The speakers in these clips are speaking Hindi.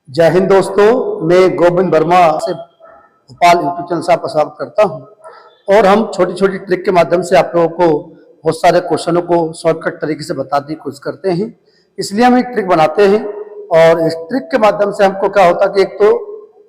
जय हिंद दोस्तों, मैं गोविंद वर्मा से भोपाल यूट्यूब चैनल से आपका स्वागत करता हूं। और हम छोटी छोटी ट्रिक के माध्यम से आप लोगों को बहुत सारे क्वेश्चनों को शॉर्टकट तरीके से बताने की कोशिश करते हैं। इसलिए हम एक ट्रिक बनाते हैं और इस ट्रिक के माध्यम से हमको क्या होता है कि एक तो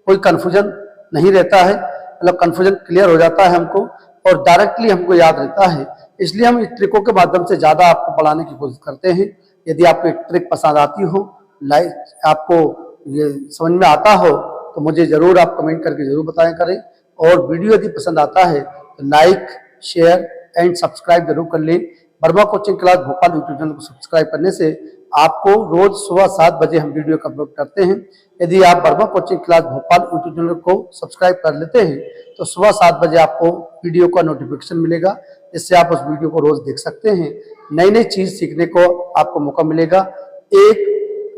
कोई कन्फ्यूजन नहीं रहता है, मतलब कन्फ्यूजन क्लियर हो जाता है हमको और डायरेक्टली हमको याद रहता है। इसलिए हम इस ट्रिकों के माध्यम से ज़्यादा आपको पढ़ाने की कोशिश करते हैं। यदि आपको एक ट्रिक पसंद आती हो, लाइक आपको ये समझ में आता हो तो मुझे जरूर आप कमेंट करके जरूर बताएं करें। और वीडियो यदि पसंद आता है तो लाइक, शेयर एंड सब्सक्राइब जरूर कर लें। Verma coaching class Bhopal YouTube channel को सब्सक्राइब करने से आपको रोज सुबह 7 बजे हम वीडियो अपलोड करते हैं। यदि आप Verma coaching class Bhopal YouTube channel को सब्सक्राइब कर लेते हैं तो सुबह 7 बजे आपको वीडियो का नोटिफिकेशन मिलेगा, जिससे आप उस वीडियो को रोज देख सकते हैं। नई नई चीज सीखने को आपको मौका मिलेगा। 1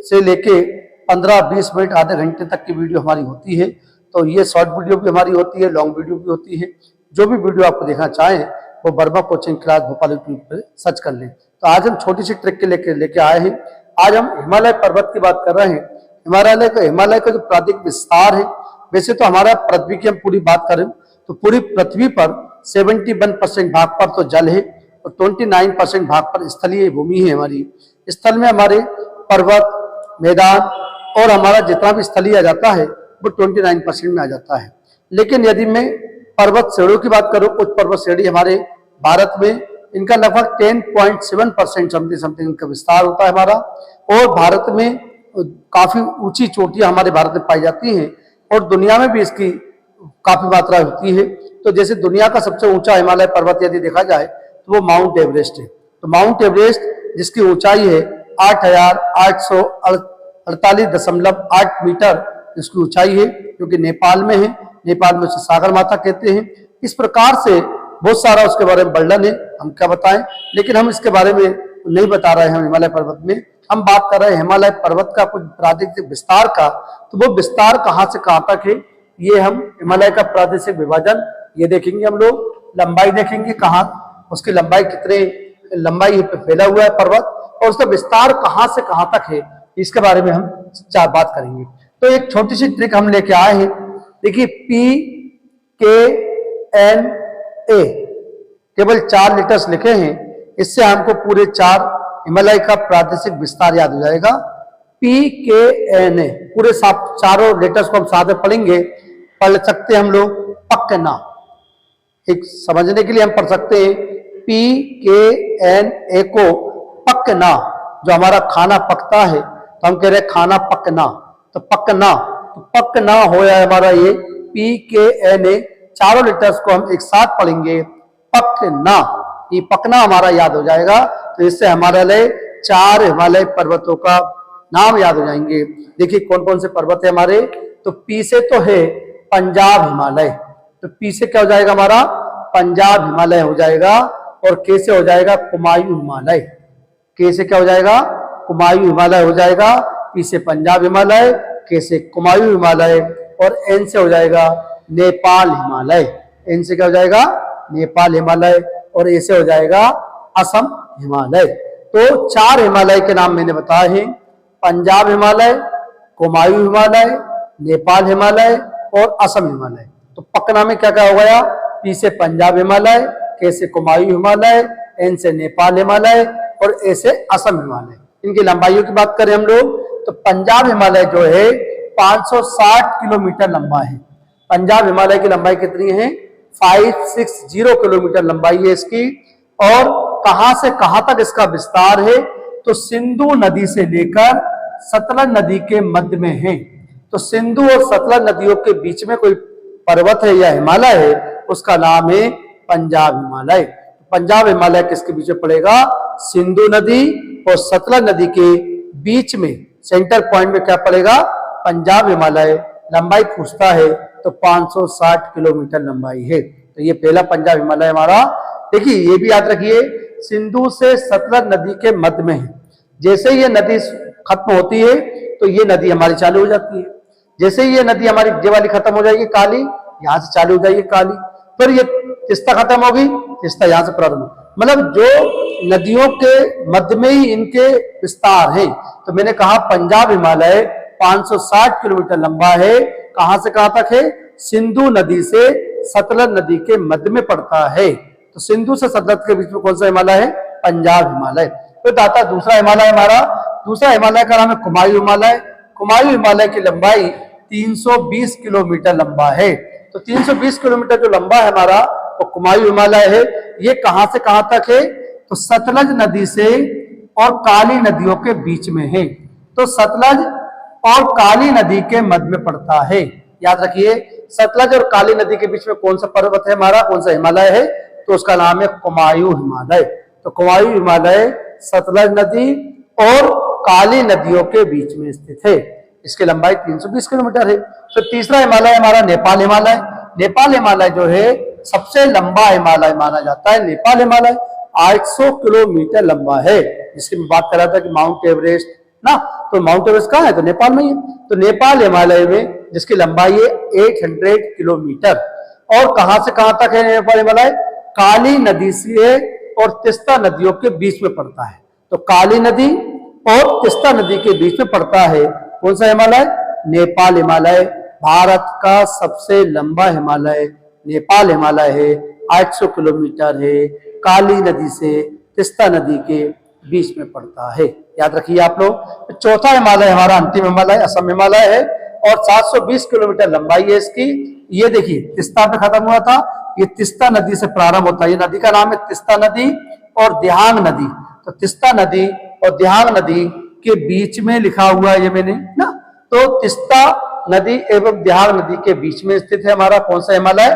से लेके 15-20 मिनट, आधे घंटे तक की वीडियो हमारी होती है। तो ये शॉर्ट वीडियो भी हमारी होती है, लॉन्ग वीडियो भी होती है। जो भी वीडियो आपको देखना चाहें वो Verma coaching class Bhopal YouTube पर सर्च कर लें। तो आज हम छोटी सी ट्रिक के लेके आए हैं। आज हम हिमालय पर्वत की बात कर रहे हैं। हिमालय का जो प्राकृतिक विस्तार है, वैसे तो हमारा पृथ्वी की हम पूरी बात करें तो पूरी पृथ्वी पर 71% भाग पर तो जल है और 29% भाग पर स्थलीय भूमि है। हमारी स्थल में हमारे पर्वत, मैदान और हमारा जितना भी स्थलीय आ जाता है वो 29% में आ जाता है। लेकिन यदि मैं पर्वत श्रेणियों की बात करूं, कुछ पर्वत श्रेणी हमारे भारत में इनका लगभग 10.7% समथिंग इनका विस्तार होता है हमारा। और भारत में काफी ऊंची चोटियां हमारे भारत में पाई जाती हैं और दुनिया में भी इसकी काफी मात्रा होती है। तो जैसे दुनिया का सबसे ऊंचा हिमालय पर्वत यदि देखा जाए तो वो माउंट एवरेस्ट है। तो माउंट एवरेस्ट जिसकी ऊंचाई है 8,848.8 मीटर इसकी ऊंचाई है, क्योंकि नेपाल में है। नेपाल में उसे सागर माथा कहते हैं। इस प्रकार से बहुत सारा उसके बारे में वर्णन है, हम क्या बताएं, लेकिन हम इसके बारे में नहीं बता रहे हैं। हम हिमालय पर्वत में हम बात कर रहे हैं हिमालय पर्वत का कुछ प्रादेशिक विस्तार का। तो वो विस्तार कहाँ से कहाँ तक है, ये हम हिमालय का प्रादेशिक विभाजन ये देखेंगे। हम लोग लंबाई देखेंगे, कहाँ उसकी लंबाई कितने लंबाई पे फैला हुआ है पर्वत और उसका विस्तार कहां से कहां तक है, इसके बारे में हम बात करेंगे। तो एक छोटी सी ट्रिक हम लेके आए हैं। देखिए, PKNA केवल 4 लेटर्स लिखे हैं। इससे हमको पूरे 4 हिमालय का प्रादेशिक विस्तार याद हो जाएगा। PKNA पूरे चारों लेटर्स को हम साथ में पढ़ेंगे। पढ़ सकते हैं हम लोग पकना, एक समझने के लिए हम पढ़ सकते हैं PKNA को पकना। जो हमारा खाना पकता है तो हम कह रहे हैं खाना पकना, तो पकना, तो पकना हो जाए हमारा ये PKNA। चारों लेटर्स को हम एक साथ पढ़ेंगे पकना। ये पकना हमारा याद हो जाएगा। तो इससे हमारे लिए 4 हिमालय पर्वतों का नाम याद हो जाएंगे। देखिए कौन कौन से पर्वत है हमारे। तो P से तो है पंजाब हिमालय, तो P से क्या हो जाएगा हमारा पंजाब हिमालय हो जाएगा। और K से हो जाएगा कुमायूं हिमालय। K से क्या हो जाएगा कुमायूं हिमालय हो जाएगा। P से पंजाब हिमालय, K से कुमायूं हिमालय और N से हो जाएगा नेपाल हिमालय। N से क्या हो जाएगा नेपाल हिमालय और A से हो जाएगा असम हिमालय। तो 4 हिमालय के नाम मैंने बताए हैं, पंजाब हिमालय, कुमायूं हिमालय, नेपाल हिमालय और असम हिमालय। तो पकना में क्या क्या हो गया, P से पंजाब हिमालय, K से कुमायूं हिमालय, N से नेपाल हिमालय और A से असम हिमालय। इनकी लंबाइयों की बात करें हम लोग तो पंजाब हिमालय जो है 560 किलोमीटर लंबा है। पंजाब हिमालय की लंबाई कितनी है 560 किलोमीटर लंबाई है इसकी। और कहां से कहां तक इसका विस्तार है, तो सिंधु नदी से लेकर सतलज नदी के मध्य में है। तो सिंधु और सतलज नदियों के बीच में कोई पर्वत है या हिमालय है, उसका नाम है पंजाब हिमालय। पंजाब हिमालय किसके बीच में पड़ेगा, सिंधु नदी और सतलज नदी के बीच में सेंटर पॉइंट में क्या पड़ेगा पंजाब हिमालय। लंबाई पूछता है तो 560 किलोमीटर लंबाई है। तो ये पहला पंजाब हिमालय हमारा। देखिए ये भी याद रखिए, सिंधु से सतलज नदी के मध्य में है। जैसे ये नदी खत्म होती है तो ये नदी हमारी चालू हो जाती है। जैसे ये नदी हमारी ये वाली खत्म हो जाएगी काली, यहाँ से चालू हो जाएगी काली, फिर ये तिस्ता खत्म होगी, तिस्ता यहाँ से प्रारंभ। मतलब जो नदियों के मध्य में ही इनके विस्तार हैं। तो मैंने कहा पंजाब हिमालय 560 किलोमीटर लंबा है। कहां से कहां तक है? सिंधु नदी से सतलज नदी के मध्य में पड़ता है। तो सिंधु से सतलज के बीच में कौन सा हिमालय है? पंजाब हिमालय। तो दाता दूसरा हिमालय हमारा, दूसरा हिमालय का नाम है कुमायूं हिमालय। कुमायूं हिमालय की लंबाई 320 किलोमीटर लंबा है। तो 320 किलोमीटर जो लंबा है हमारा वो कुमायूं हिमालय है। ये कहां से कहां तक है? तो सतलज नदी से और काली नदियों के बीच में है। तो सतलज और काली नदी के मध्य में पड़ता है। याद रखिए, सतलज और काली नदी के बीच में कौन सा पर्वत है हमारा, कौन सा हिमालय है? तो उसका नाम है कुमायूं हिमालय। तो कुमायूं हिमालय सतलज नदी और काली नदियों के बीच में स्थित है। इसकी लंबाई 320 किलोमीटर है। तो तीसरा हिमालय हमारा नेपाल हिमालय। नेपाल हिमालय जो है सबसे लंबा हिमालय माना जाता है। नेपाल हिमालय 800 किलोमीटर लंबा है। जिसकी मैं बात कर रहा था कि माउंट एवरेस्ट ना, तो माउंट एवरेस्ट कहाँ है? तो नेपाल में ही है। तो नेपाल हिमालय में जिसकी लंबाई है 800 किलोमीटर। और कहां से कहां तक है नेपाल हिमालय? काली नदी से और तीस्ता नदियों के बीच में पड़ता है। तो काली नदी और तीस्ता नदी के बीच में पड़ता है कौन सा हिमालय? नेपाल हिमालय। भारत का सबसे लंबा हिमालय नेपाल हिमालय है, 800 किलोमीटर है, काली नदी से तीस्ता नदी के बीच में पड़ता है। याद रखिए आप लोग। चौथा हिमालय हमारा अंतिम हिमालय असम हिमालय है और 720 किलोमीटर लंबाई है इसकी। ये देखिए तीस्ता पे खत्म हुआ था, ये तीस्ता नदी से प्रारंभ होता है। ये नदी का नाम है तीस्ता नदी और दिहांग नदी। तो तीस्ता नदी और दिहांग नदी के बीच में लिखा हुआ है ये मैंने ना। तो तीस्ता नदी एवं दिहांग नदी के बीच में स्थित है हमारा कौन सा हिमालय?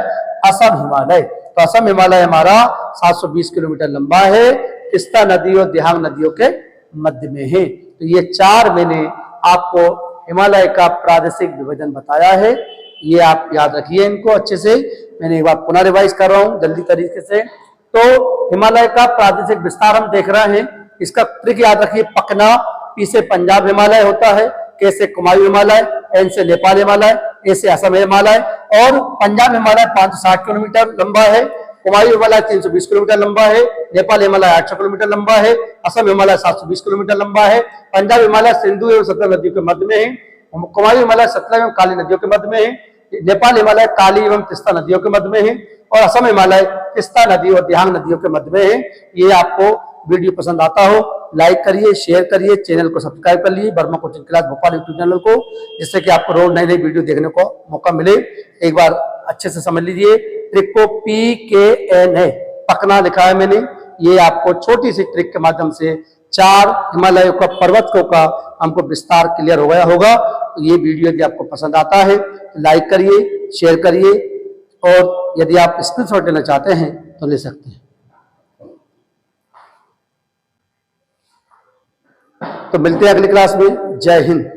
असम हिमालय। तो असम हिमालय हमारा 720 किलोमीटर लंबा है, तीस्ता नदी और दिहांग नदियों के मध्य में है। तो ये चार मैंने आपको हिमालय का प्रादेशिक विभाजन बताया है। ये आप याद रखिए इनको अच्छे से। मैंने एक बार पुनः रिवाइज कर रहा हूं जल्दी तरीके से। तो हिमालय का प्रादेशिक विस्तार हम देख रहे हैं। इसका ट्रिक याद रखिए, पकना। पी से पंजाब हिमालय होता है, के से कुमायूं हिमालय, एन से नेपाल हिमालय, ए से असम हिमालय। और पंजाब हिमालय 560 किलोमीटर लंबा है, कुमायूं हिमालय 320 किलोमीटर लंबा है, नेपाल हिमालय 800 किलोमीटर लंबा है, असम हिमालय 720 किलोमीटर लंबा है। पंजाब हिमालय सिंधु एवं सतलज नदियों के मध्य में है, कुमायूं हिमालय सतलज एवं काली नदियों के मध्य में है, नेपाल हिमालय काली एवं तीस्ता नदियों के मध्य में है, और असम हिमालय तीस्ता नदी और दिहांग नदियों के मध्य में है। ये आपको वीडियो पसंद आता हो लाइक करिए, शेयर करिए, चैनल को सब्सक्राइब कर लीजिए Verma coaching class Bhopal YouTube channel को, जिससे कि आपको रोज नई नई वीडियो देखने को मौका मिले। एक बार अच्छे से समझ लीजिए ट्रिक को। PKN है, पकना लिखा है मैंने। ये आपको छोटी सी ट्रिक के माध्यम से 4 हिमालयों का पर्वतों का हमको विस्तार क्लियर हो गया होगा। तो ये वीडियो यदि आपको पसंद आता है तो लाइक करिए, शेयर करिए, और यदि आप स्क्रीनशॉट लेना चाहते हैं तो ले सकते हैं। तो मिलते हैं अगली क्लास में। जय हिंद।